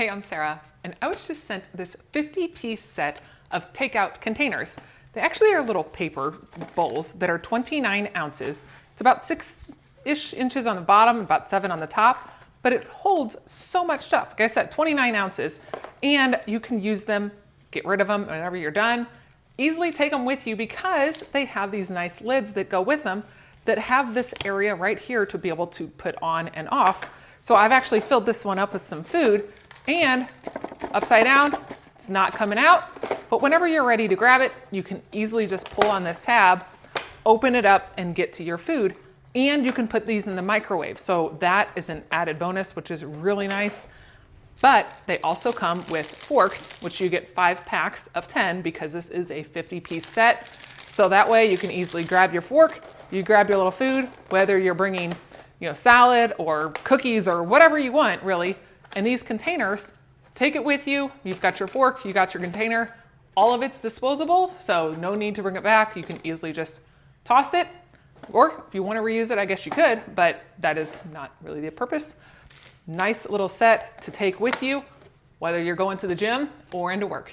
Hey, I'm Sarah, and I was just sent this 50-piece set of takeout containers. They actually are little paper bowls that are 29 ounces. It's about 6-ish inches on the bottom, about 7 on the top, but it holds so much stuff. Like I said, 29 ounces, and you can use them, get rid of them whenever you're done. Easily take them with you because they have these nice lids that go with them that have this area right here to be able to put on and off. So I've actually filled this one up with some food, and upside down, it's not coming out, but whenever you're ready to grab it, you can easily just pull on this tab, open it up, and get to your food. And you can put these in the microwave. So that is an added bonus, which is really nice. But they also come with forks, which you get 5 packs of 10 because this is a 50-piece set. So that way you can easily grab your fork, you grab your little food, whether you're bringing, salad or cookies or whatever you want, really. And these containers, take it with you. You've got your fork, you got your container. All of it's disposable, so no need to bring it back. You can easily just toss it. Or if you want to reuse it, I guess you could, but that is not really the purpose. Nice little set to take with you, whether you're going to the gym or into work.